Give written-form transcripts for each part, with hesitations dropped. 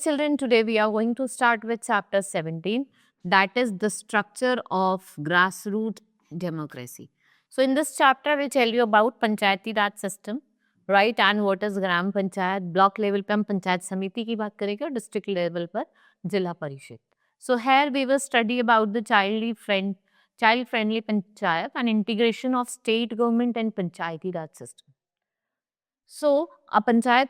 children, today we are going to start with chapter 17, that is the structure of grassroots democracy. So in this chapter we tell you about Panchayati Raj system, right, and what is Gram Panchayat. Block level पे हम पंचायत समिति की बात करेंगे और district level पर जिला परिषद. So here we will study about the child friendly panchayat and integration of state government and Panchayati Raj system. So a panchayat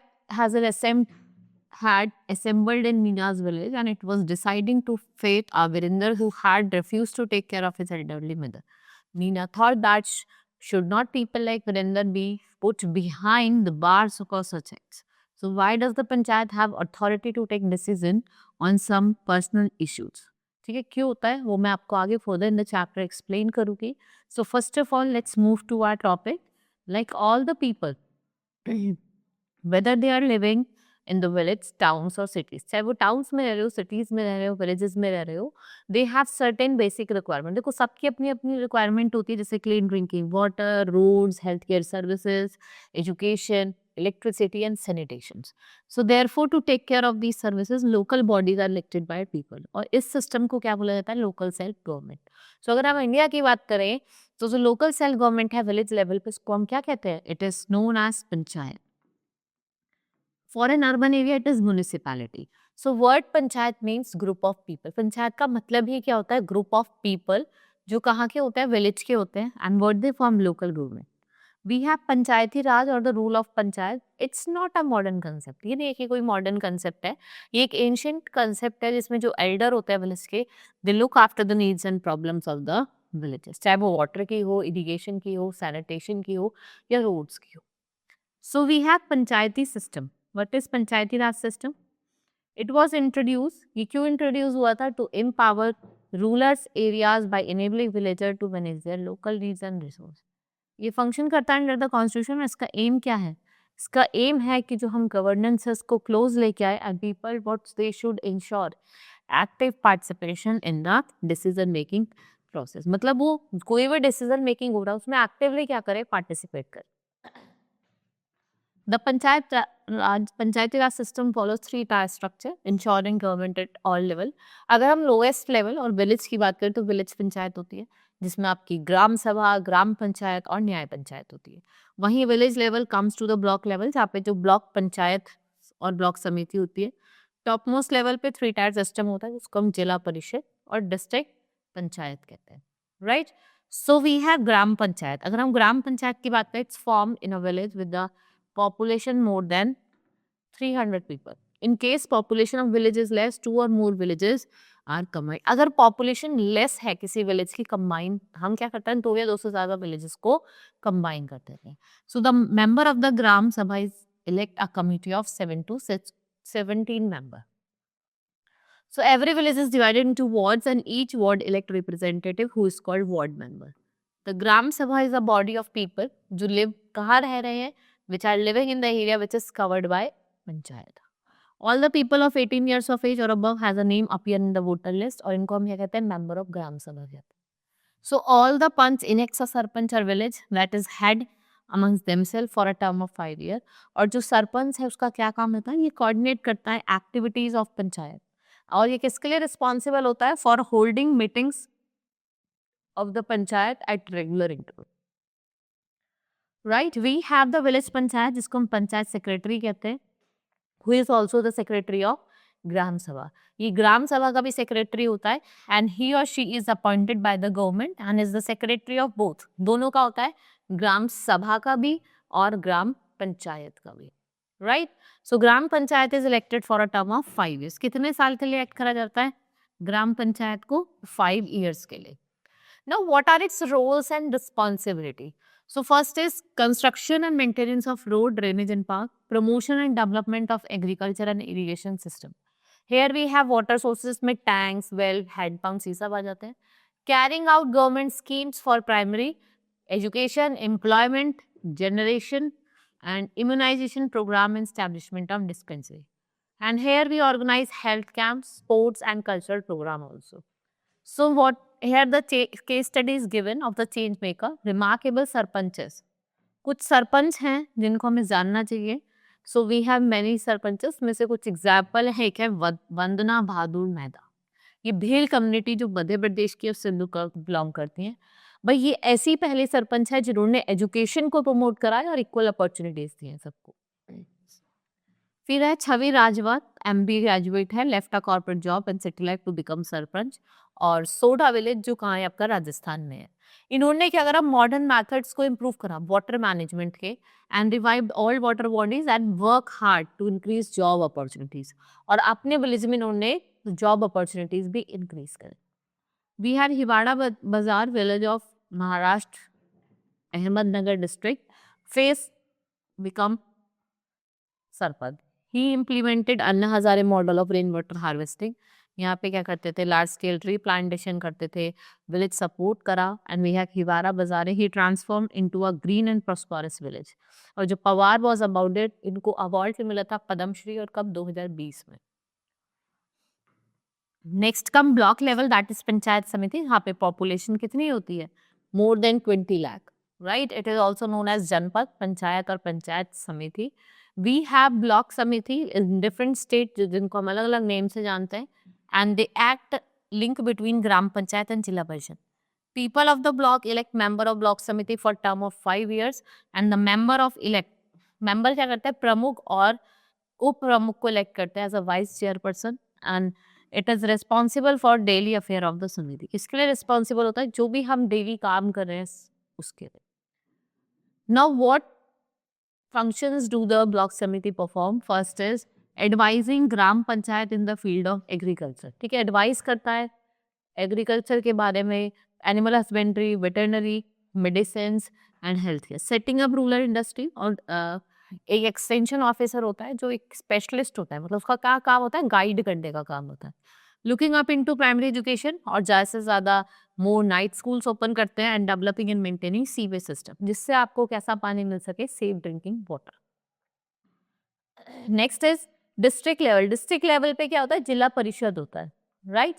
had assembled in Meena's village and it was deciding to fate Virinder, who had refused to take care of his elderly mother. Meena thought that should not people like Virinder be put behind the bars for such acts. So why does the panchayat have authority to take decision on some personal issues? ठीक है, क्यों होता है वो मैं आपको आगे further in the chapter explain करूँगी. So first of all, let's move to our topic. Like all the people, whether they are living in the village, towns or cities, चाहे वो towns में रह रहे हो, cities में रह रहे हो, villages में रह रहे हो, they have certain basic requirement. देखो सबकी अपनी अपनी requirement होती है, जैसे clean drinking water, roads, healthcare services, education, electricity and sanitation. So therefore to take care of these services, local bodies are elected by people. और इस system को क्या बोला जाता है? Local self government. So अगर हम इंडिया की बात करें तो जो local self government है village level पे, इसको हम क्या कहते हैं? It is known as panchayat. For an urban area, it is municipality. So word panchayat means group of people. Panchayat का मतलब ही क्या होता है? Group of people जो कहाँ के होते हैं? Village के होते हैं. And what they form local government. We have पंचायती राज और the rule of panchayat. It's not a modern concept. ये नहीं है कि कोई modern concept है. ये एक ancient concept है जिसमें जो elder होते हैं village के, they look after the needs and problems of the villages. चाहे वो water की हो, irrigation की हो, sanitation की हो या roads की हो. So we have Panchayati system. What is Panchayati Raj system? It was introduced, ये क्यों introduce हुआ था? To empower rulers areas by enabling villager to manage their local needs and resources. ये function करता है under the constitution में. इसका aim क्या है? इसका aim है कि जो हम governance है उसको close लेके आए and people what they should ensure active participation in the decision making process. मतलब वो कोई भी decision making हो रहा है उसमें actively क्या करे? Participate करे. The Panchayati Raj system follows three-tier structure, ensuring government at all level. अगर हम lowest level और village की बात करें तो village पंचायत होती है, जिसमें आपकी ग्राम सभा, ग्राम पंचायत और न्याय पंचायत होती है. वहीं village level comes to the block level, जहाँ पे जो block पंचायत और block समिति होती है. Top most level पे three-tier system होता है, जिसको हम जिला परिषद और district पंचायत कहते हैं. Right? So we have ग्राम पंचायत. अगर हम ग्राम पंचायत की बात करें, it's formed in a village with the population more than 300 people. In case population of village is less, two or more villages are combined. अगर population less है किसी village की, combine हम क्या करते हैं? 2 या 2 से ज़्यादा villages को combine करते हैं. So the member of the Gram Sabha is elect a committee of 7 to 17 member. So every village is divided into wards and each ward elect representative who is called ward member. The Gram Sabha is a body of people जो live कहाँ रह रहे हैं? Which are living in the area which is covered by panchayat. All the people of 18 years of age or above has a name appear in the voter list और इनको हम क्या कहते हैं? Member of ग्राम सभा कहते हैं. So all the punch elects a sarpanch or village that is head amongst themselves for a term of 5 years. और जो सरपंच है उसका क्या काम होता है? ये coordinate करता है activities of पंचायत. और ये किसके लिए responsible होता है? For holding meetings of the panchayat at regular intervals. Right, we have the village panchayat जिसको हम पंचायत secretary कहते हैं, who is also the secretary of ग्राम सभा. ये ग्राम सभा का भी secretary होता है and he or she is appointed by the government and is the secretary of both. दोनों का होता है, ग्राम सभा का भी और ग्राम पंचायत का भी. Right? So gram panchayat is elected for a term of 5 years. कितने साल के लिए elect करा जाता है ग्राम पंचायत को? 5 years के लिए. Now what are its roles and responsibility? So first is construction and maintenance of road, drainage and park, promotion and development of agriculture and irrigation system. Here we have water sources में tanks, well, hand pumps ये सब आ जाते हैं. Carrying out government schemes for primary education, employment, generation and immunization program and establishment of dispensary. And here we organize health camps, sports and cultural program also. So what here the case study is given of the change maker, remarkable sarpanches. कुछ सरपंच हैं जिनको हमें जानना चाहिए. So we have many sarpanches, में से कुछ example है। एक है वंदना बहादुर मेहता, ये भेल कम्युनिटी जो मध्य प्रदेश की और सिंधु का बिलोंग करती हैं। भाई ये ऐसी पहले सरपंच है जिन्होंने एजुकेशन को प्रमोट करा है और इक्वल अपॉर्चुनिटीज दी हैं सबको। फिर है छवि राजवत, एमबी ग्रेजुएट है, left a corporate job and settle to become sarpanch. और सोडा विलेज जो कहाँ है आपका, राजस्थान में है। इन्होंने क्या करा, मॉडर्न मेथड्स को इम्प्रूव करा वाटर मैनेजमेंट के, and revived all water bodies and work hard to increase job opportunities. और अपने विलेज में इन्होंने जॉब अपॉर्चुनिटीज भी इंक्रीज करे। We have Hiware Bazar village of Maharashtra, Ahmednagar district, face become sarpanch. He implemented Anna Hazare model of rain water harvesting. यहाँ पे क्या करते थे, लार्ज स्केल ट्री प्लांटेशन करते थे, विलेज सपोर्ट करा। And we have Hiware Bazar, he transform into a green and prosperous village. और जो पवार वाज अबाउट इट, इनको अवार्ड मिला था पद्मश्री, और कब, 2020 में। Next come block level, that is panchayat samiti. यहाँ पे पॉपुलेशन कितनी होती है, more than 20 lakh, right. It is also known as Janpad panchayat और पंचायत समिति। वी हैव ब्लॉक समिति इन डिफरेंट स्टेट, जिनको हम अलग अलग नेम से जानते हैं, and they act link between gram panchayat and जिला परिषद। People of the block elect member of block समिति for term of 5 years, and the member क्या करते हैं, प्रमुख और उप प्रमुख को elect करते हैं as a vice chairperson, and it is responsible for daily affair of the समिति। किसके लिए responsible होता है, जो भी हम daily काम कर रहे हैं उसके लिए। Now what functions do the block समिति perform? First is advising gram panchayat in the field of agriculture। ठीक है, advise करता है एग्रीकल्चर के बारे में, animal husbandry, veterinary, medicine and health care. Setting up rural industry, और एक एक्सटेंशन ऑफिसर होता है जो एक स्पेशलिस्ट होता है, मतलब उसका क्या काम होता है, गाइड करने का काम होता है। Looking up into primary education, और ज़्यादा से ज़्यादा मोर नाइट स्कूल्स ओपन करते हैं, and developing and maintaining sewage system, जिससे आपको कैसा पानी मिल सके, safe drinking water. Next is district level. District level पे क्या होता है, जिला परिषद होता है, राइट।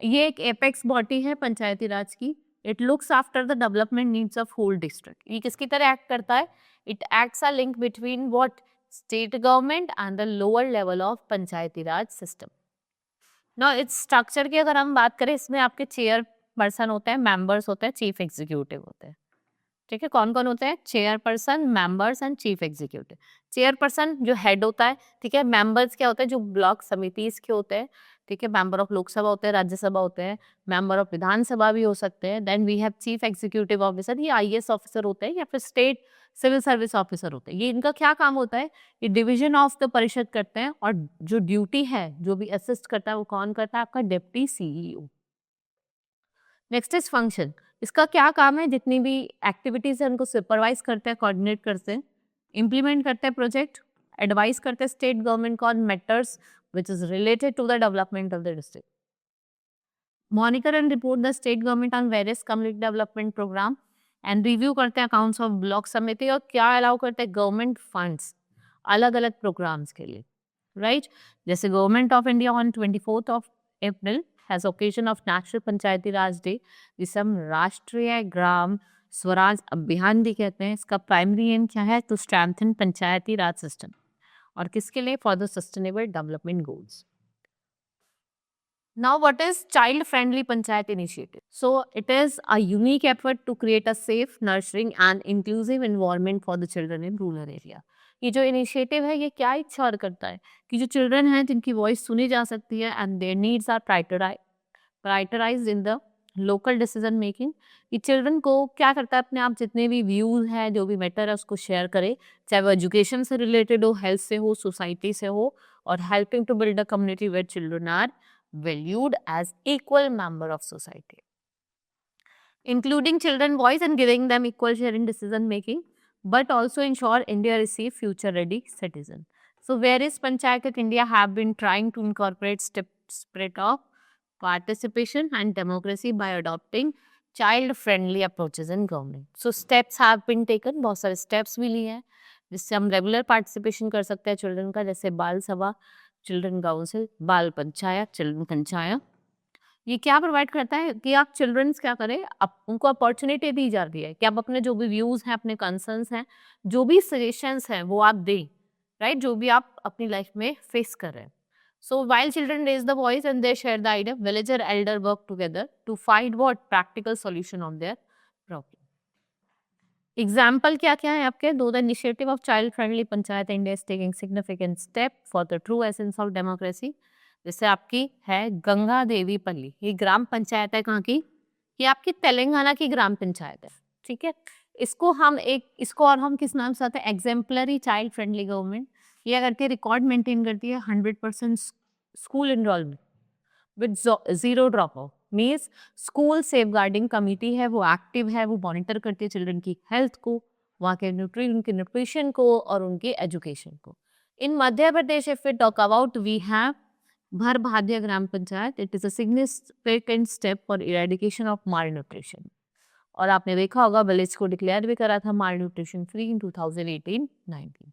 ये एक एपेक्स बॉडी है पंचायती राज की। It looks after the development needs of whole district. ये किसकी तरह एक्ट करता है, it acts a link between what, state government and the lower level of Panchayati Raj system. Now its structure की अगर हम बात करें, इसमें आपके चेयर पर्सन होते हैं, मेंबर्स होते हैं, चीफ एग्जीक्यूटिव होते हैं। ठीक है, कौन कौन होते हैं, chairperson, members and chief executive. Chairperson जो हेड होता है, ठीक है। मेंबर्स क्या होते हैं, जो ब्लॉक समितिज के होते हैं, ठीक है। मेंबर ऑफ लोकसभा होते हैं, राज्यसभा होते हैं, मेंबर ऑफ विधानसभा भी हो सकते हैं। Then we have chief executive officer, ये आईएएस ऑफिसर होते हैं या फिर स्टेट सिविल सर्विस ऑफिसर होते हैं। ये इनका क्या काम होता है, ये डिवीजन ऑफ द परिषद करते हैं, और जो ड्यूटी है, जो भी असिस्ट करता है, वो कौन करता है, आपका deputy CEO. Next is function. इसका क्या काम है, जितनी भी एक्टिविटीज है उनको सुपरवाइज करते हैं, कोऑर्डिनेट करते हैं, इम्प्लीमेंट करते हैं प्रोजेक्ट, एडवाइस करते हैं स्टेट गवर्नमेंट को on matters which is related to the development of the district. Monitor and report the state government on various community development program, and review करते हैं accounts of block समिति, और क्या allow करते हैं, गवर्नमेंट फंड्स अलग अलग प्रोग्राम्स के लिए, राइट। जैसे government of India on 24 April has occasion of national Panchayati Raj day, जिसे हम राष्ट्रीय ग्राम स्वराज अभियान भी कहते हैं। इसका प्राइमरी एम क्या है, to strengthen Panchayati Raj system, और किसके लिए, for the sustainable development goals. Now what is child friendly panchayat initiative? So it is a unique effort to create a safe, nurturing and inclusive environment for the children in rural area. ये जो initiative है, ये क्या इच्छा करता है कि जो चिल्ड्रन हैं जिनकी वॉइस सुनी जा सकती है, and their needs are prioritised in the local decision making. ये चिल्ड्रन को क्या करता है, अपने आप जितने भी व्यूज हैं, जो भी मैटर है, उसको शेयर करे, चाहे वो एजुकेशन से रिलेटेड हो, हेल्थ से हो, सोसाइटी से हो, और helping to build a community where children are valued as equal member of society, including children voice and giving them equal share in decision making, but also ensure India receive future ready citizen. So various panchayat in India have been trying to incorporate spirit of participation and democracy by adopting child friendly approaches in government. So steps have been taken, बहुत सारे steps भी लिए हैं जिससे हम regular participation कर सकते हैं चिल्ड्रन का, जैसे बाल सभा, चिल्ड्रन काउंसिल, बाल पंचायत, चिल्ड्रन पंचायत। ये क्या प्रोवाइड करता है कि आप चिल्ड्रंस क्या करें, उनको अपॉर्चुनिटी दी जाती है कि आप अपने जो भी व्यूज हैं, अपने कंसर्न्स हैं, जो भी सजेशंस हैं, वो आप दें, राइट, जो भी आप अपनी लाइफ में फेस कर रहे हैं. So while children raise the voice and they share the idea, villager elder work together to find what practical solution of their problem. Example क्या क्या है आपके? Though, the initiative of child friendly panchayat India is taking significant step for the true essence of democracy. जैसे आपकी है गंगा देवी पल्ली, ये ग्राम पंचायत है कहाँ की? ये आपकी तेलंगाना की ग्राम पंचायत है. ठीक है, इसको और हम किस नाम से आते हैं? Exemplary child friendly government. ये करके रिकॉर्ड मेंटेन करती है 100% school enrolment with zero drop out. Means school safeguarding committee है, वो एक्टिव है, वो मॉनिटर करती है चिल्ड्रन की हेल्थ को, वहाँ के उनके न्यूट्रिशन को और उनके एजुकेशन को. In Madhya Pradesh if we talk about we have Bhar Bhadiya gram panchayat. It is a significant step for eradication of malnutrition. और आपने देखा होगा विलेज को डिक्लेयर भी करा था malnutrition free in 2018-19.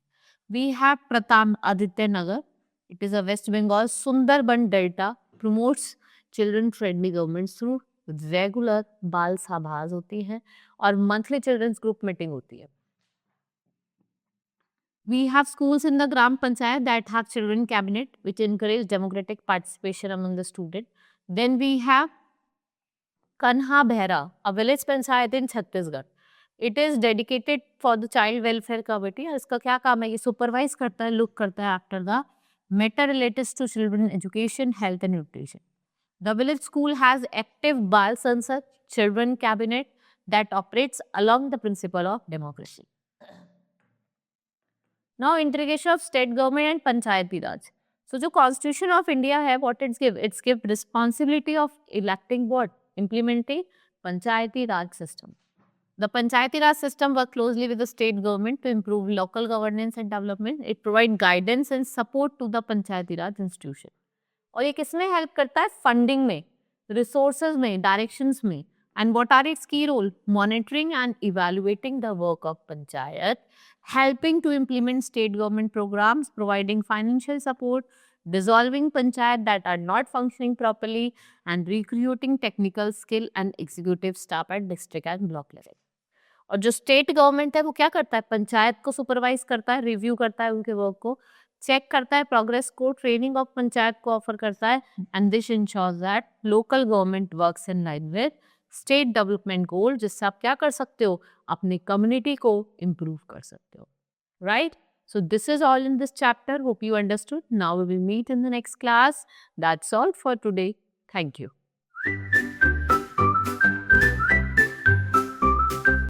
We have Pratap Aditya Nagar. It is a West Bengal Sundarban delta promotes children friendly government through regular बाल सभाएं होती हैं और मंथली चिल्ड्रंस ग्रुप मीटिंग होती है. We have schools in the Gram Panchayat that have children cabinet which encourage democratic participation among the student. Then we have Kanha Behra, a village panchayat in Chhattisgarh. It is dedicated for the child welfare committee. और इसका क्या काम है? ये supervise करता है, look करता है after the matter related to children education, health and nutrition. The village school has active Bal Sansad children cabinet that operates along the principle of democracy. Now integration of state government and Panchayati Raj. So जो Constitution of India है, what it's give responsibility of electing what? Implementing Panchayati Raj system. The Panchayati Raj system works closely with the state government to improve local governance and development. It provides guidance and support to the Panchayati Raj institution. और ये किसमें help करता है? Funding में, resources में, directions में. And what are its key role? Monitoring and evaluating the work of panchayat, helping to implement state government programs, providing financial support, dissolving panchayat that are not functioning properly, and recruiting technical skill and executive staff at district and block level. और जो state government है वो क्या करता है? पंचायत को supervise करता है, रिव्यू करता है उनके वर्क को, चेक करता है प्रोग्रेस को, ट्रेनिंग ऑफ पंचायत को ऑफर करता है. And this ensures that local government works in line with state development goal, जिससे आप क्या कर सकते हो? अपनी कम्युनिटी को इम्प्रूव कर सकते हो. Right? So this is all in this chapter. Hope you understood. Now we will meet in the next class. That's all for today. Thank you.